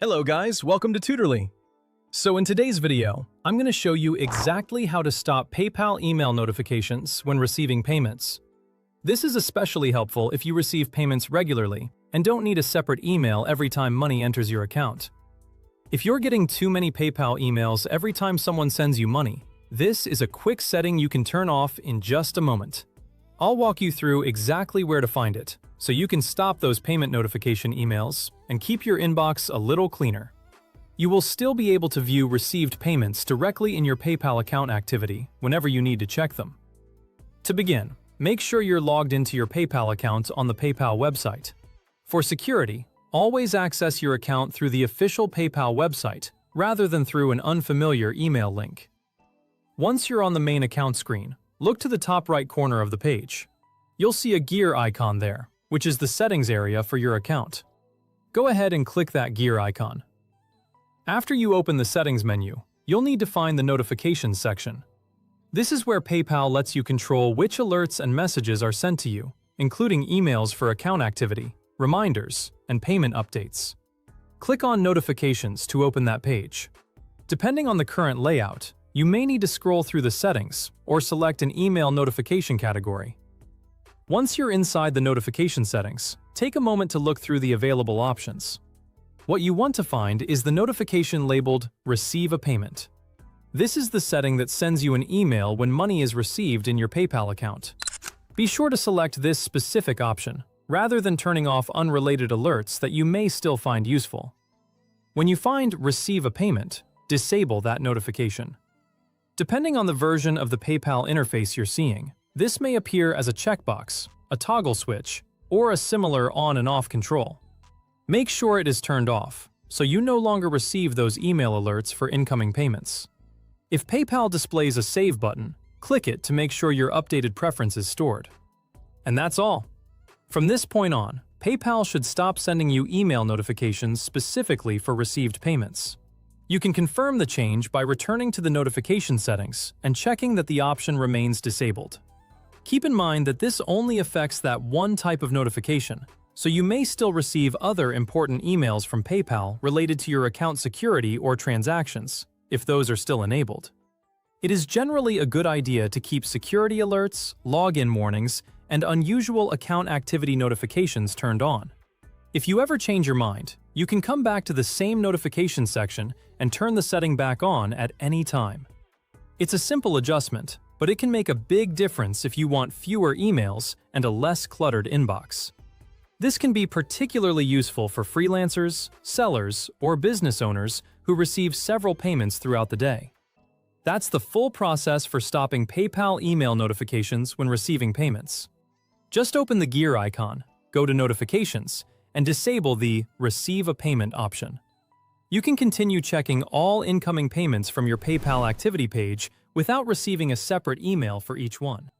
Hello guys, welcome to Tutorly. So in today's video, I'm going to show you exactly how to stop PayPal email notifications when receiving payments. This is especially helpful if you receive payments regularly and don't need a separate email every time money enters your account. If you're getting too many PayPal emails every time someone sends you money, this is a quick setting you can turn off in just a moment. I'll walk you through exactly where to find it, so you can stop those payment notification emails and keep your inbox a little cleaner. You will still be able to view received payments directly in your PayPal account activity whenever you need to check them. To begin, make sure you're logged into your PayPal account on the PayPal website. For security, always access your account through the official PayPal website rather than through an unfamiliar email link. Once you're on the main account screen, look to the top right corner of the page. You'll see a gear icon there, which is the settings area for your account. Go ahead and click that gear icon. After you open the settings menu, you'll need to find the notifications section. This is where PayPal lets you control which alerts and messages are sent to you, including emails for account activity, reminders, and payment updates. Click on Notifications to open that page. Depending on the current layout, you may need to scroll through the settings or select an email notification category. Once you're inside the notification settings, take a moment to look through the available options. What you want to find is the notification labeled Receive a Payment. This is the setting that sends you an email when money is received in your PayPal account. Be sure to select this specific option, rather than turning off unrelated alerts that you may still find useful. When you find Receive a Payment, disable that notification. Depending on the version of the PayPal interface you're seeing, this may appear as a checkbox, a toggle switch, or a similar on and off control. Make sure it is turned off, so you no longer receive those email alerts for incoming payments. If PayPal displays a Save button, click it to make sure your updated preference is stored. And that's all. From this point on, PayPal should stop sending you email notifications specifically for received payments. You can confirm the change by returning to the notification settings and checking that the option remains disabled. Keep in mind that this only affects that one type of notification, so you may still receive other important emails from PayPal related to your account security or transactions, if those are still enabled. It is generally a good idea to keep security alerts, login warnings, and unusual account activity notifications turned on. If you ever change your mind, you can come back to the same notification section and turn the setting back on at any time. It's a simple adjustment, but it can make a big difference if you want fewer emails and a less cluttered inbox. This can be particularly useful for freelancers, sellers, or business owners who receive several payments throughout the day. That's the full process for stopping PayPal email notifications when receiving payments. Just open the gear icon, go to Notifications, and disable the Receive a Payment option. You can continue checking all incoming payments from your PayPal activity page without receiving a separate email for each one.